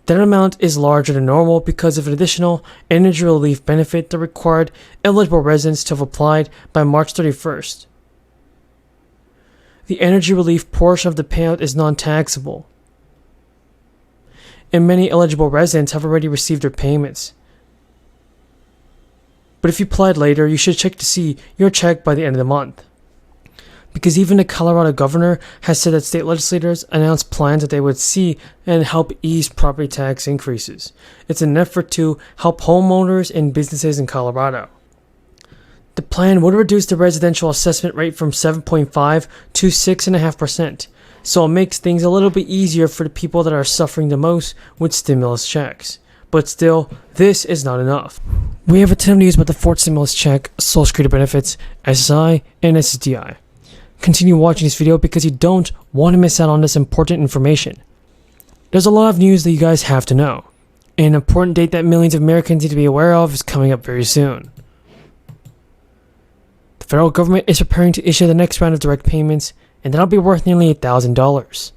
That amount is larger than normal because of an additional energy relief benefit that required eligible residents to have applied by March 31st. The energy relief portion of the payout is non-taxable, and many eligible residents have already received their payments. But if you applied later, you should check to see your check by the end of the month. Because even the Colorado governor has said that state legislators announced plans that they would see and help ease property tax increases. It's an effort to help homeowners and businesses in Colorado. The plan would reduce the residential assessment rate from 7.5 to 6.5%, so it makes things a little bit easier for the people that are suffering the most with stimulus checks. But still, this is not enough. We have a ton of news about the fourth stimulus check, Social Security benefits, SSI, and SSDI. Continue watching this video because you don't want to miss out on this important information. There's a lot of news that you guys have to know. An important date that millions of Americans need to be aware of is coming up very soon. The federal government is preparing to issue the next round of direct payments, and that'll be worth nearly $8,000.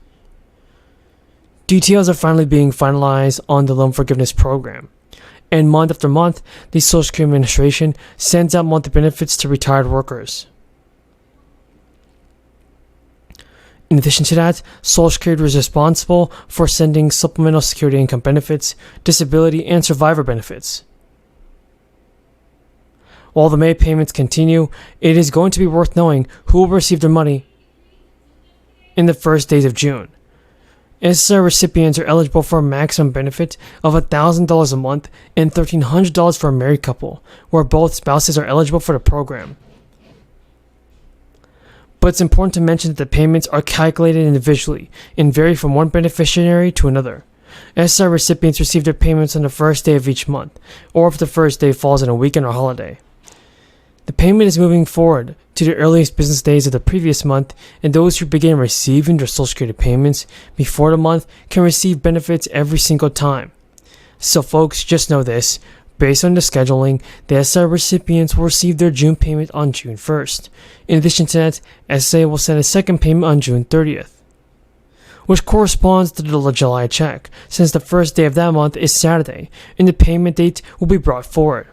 Details are finally being finalized on the loan forgiveness program. And month after month, the Social Security Administration sends out monthly benefits to retired workers. In addition to that, Social Security is responsible for sending supplemental security income benefits, disability, and survivor benefits. While the May payments continue, it is going to be worth knowing who will receive their money in the first days of June. SSI recipients are eligible for a maximum benefit of $1,000 a month and $1,300 for a married couple, where both spouses are eligible for the program. But it's important to mention that the payments are calculated individually and vary from one beneficiary to another. SSI recipients receive their payments on the first day of each month, or if the first day falls on a weekend or holiday. The payment is moving forward to the earliest business days of the previous month, and those who begin receiving their Social Security payments before the month can receive benefits every single time. So folks, just know this. Based on the scheduling, the SSI recipients will receive their June payment on June 1st. In addition to that, SSI will send a second payment on June 30th, which corresponds to the July check, since the first day of that month is Saturday, and the payment date will be brought forward.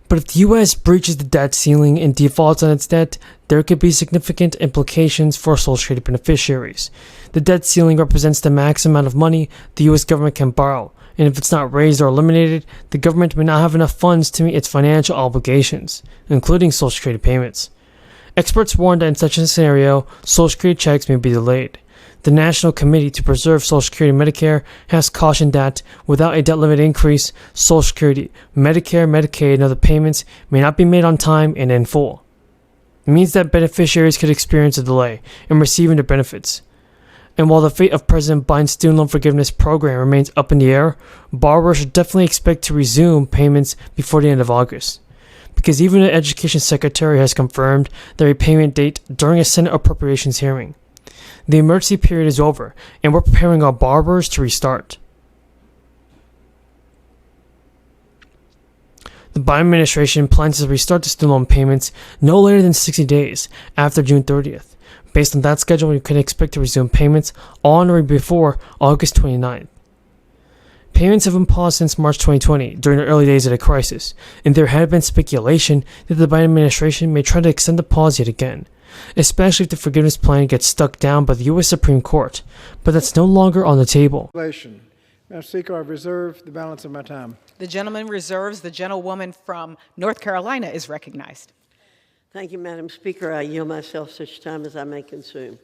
But if the U.S. breaches the debt ceiling and defaults on its debt, there could be significant implications for Social Security beneficiaries. The debt ceiling represents the maximum amount of money the U.S. government can borrow, and if it's not raised or eliminated, the government may not have enough funds to meet its financial obligations, including Social Security payments. Experts warn that in such a scenario, Social Security checks may be delayed. The National Committee to Preserve Social Security and Medicare has cautioned that, without a debt limit increase, Social Security, Medicare, Medicaid, and other payments may not be made on time and in full. It means that beneficiaries could experience a delay in receiving their benefits. And while the fate of President Biden's student loan forgiveness program remains up in the air, borrowers should definitely expect to resume payments before the end of August. Because even the Education Secretary has confirmed their repayment date during a Senate appropriations hearing. The emergency period is over, and we're preparing our borrowers to restart. The Biden administration plans to restart the student loan payments no later than 60 days after June 30th. Based on that schedule, you can expect to resume payments on or before August 29th. Payments have been paused since March 2020 during the early days of the crisis, and there had been speculation that the Biden administration may try to extend the pause yet again, especially if the forgiveness plan gets struck down by the U.S. Supreme Court, but that's no longer on the table. Madam Speaker, I reserve the balance of my time. The gentleman reserves. The gentlewoman from North Carolina is recognized. Thank you, Madam Speaker. I yield myself such time as I may consume.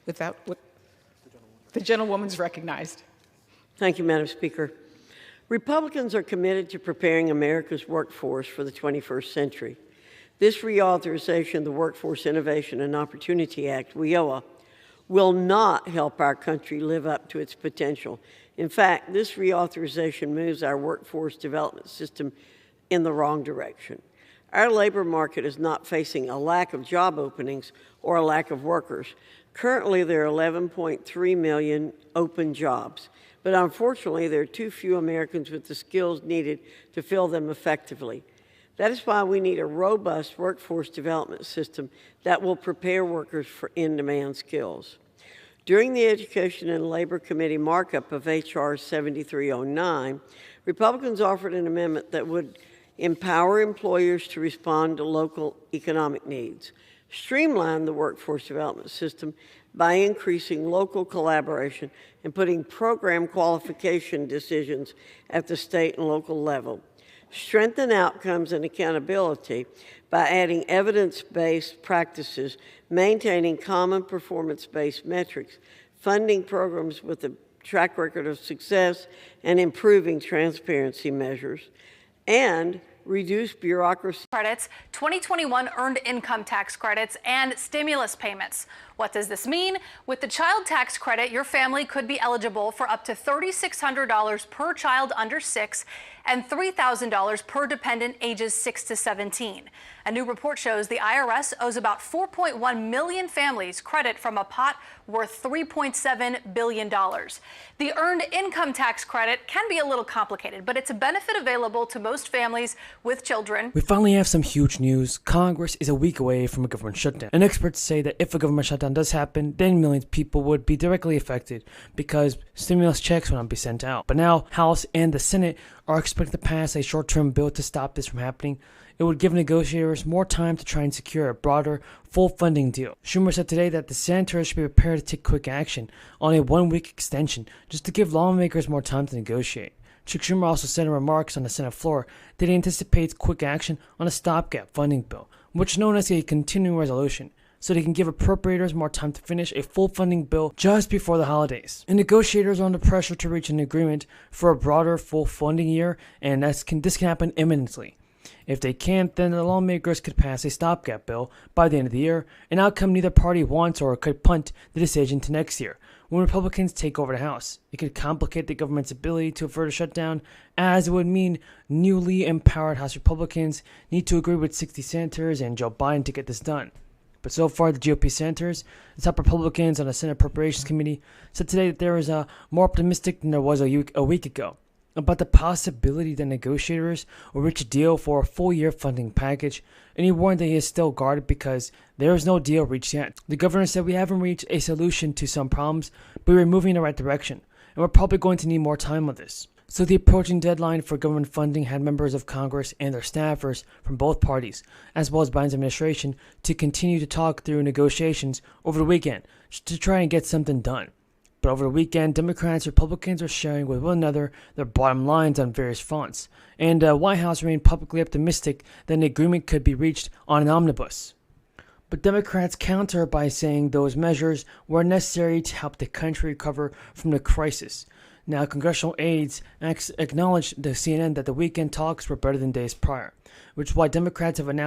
The gentlewoman's recognized. Thank you, Madam Speaker. Republicans are committed to preparing America's workforce for the 21st century. This reauthorization of the Workforce Innovation and Opportunity Act, WIOA, will not help our country live up to its potential. In fact, this reauthorization moves our workforce development system in the wrong direction. Our labor market is not facing a lack of job openings or a lack of workers. Currently, there are 11.3 million open jobs, but unfortunately, there are too few Americans with the skills needed to fill them effectively. That is why we need a robust workforce development system that will prepare workers for in-demand skills. During the Education and Labor Committee markup of H.R. 7309, Republicans offered an amendment that would empower employers to respond to local economic needs, streamline the workforce development system by increasing local collaboration and putting program qualification decisions at the state and local level, strengthen outcomes and accountability by adding evidence-based practices, maintaining common performance-based metrics, funding programs with a track record of success, and improving transparency measures, and reduce bureaucracy. Credits, 2021 earned income tax credits, and stimulus payments. What does this mean? With the child tax credit, your family could be eligible for up to $3,600 per child under 6 and $3,000 per dependent ages 6 to 17. A new report shows the IRS owes about 4.1 million families credit from a pot worth $3.7 billion. The earned income tax credit can be a little complicated, but it's a benefit available to most families with children. We finally have some huge news. Congress is a week away from a government shutdown. And experts say that if a government shutdown does happen, then millions of people would be directly affected because stimulus checks will not be sent out. But now, House and the Senate are expected to pass a short-term bill to stop this from happening. It would give negotiators more time to try and secure a broader, full funding deal. Schumer said today that the senators should be prepared to take quick action on a one-week extension just to give lawmakers more time to negotiate. Chuck Schumer also said in remarks on the Senate floor that he anticipates quick action on a stopgap funding bill, which is known as a continuing resolution, so they can give appropriators more time to finish a full funding bill just before the holidays. And negotiators are under pressure to reach an agreement for a broader full funding year, and this can happen imminently. If they can't, then the lawmakers could pass a stopgap bill by the end of the year, an outcome neither party wants, or could punt the decision to next year, when Republicans take over the House. It could complicate the government's ability to avert a shutdown, as it would mean newly empowered House Republicans need to agree with 60 senators and Joe Biden to get this done. But so far, the GOP senators, the top Republicans on the Senate Appropriations Committee, said today that there is more optimistic than there was a week ago about the possibility that negotiators will reach a deal for a full-year funding package, and he warned that he is still guarded because there is no deal reached yet. The governor said, "We haven't reached a solution to some problems, but we're moving in the right direction, and we're probably going to need more time on this." So the approaching deadline for government funding had members of Congress and their staffers from both parties, as well as Biden's administration, to continue to talk through negotiations over the weekend to try and get something done. But over the weekend, Democrats and Republicans are sharing with one another their bottom lines on various fronts, and the White House remained publicly optimistic that an agreement could be reached on an omnibus. But Democrats counter by saying those measures were necessary to help the country recover from the crisis. Now, congressional aides acknowledged to CNN that the weekend talks were better than days prior, which is why Democrats have announced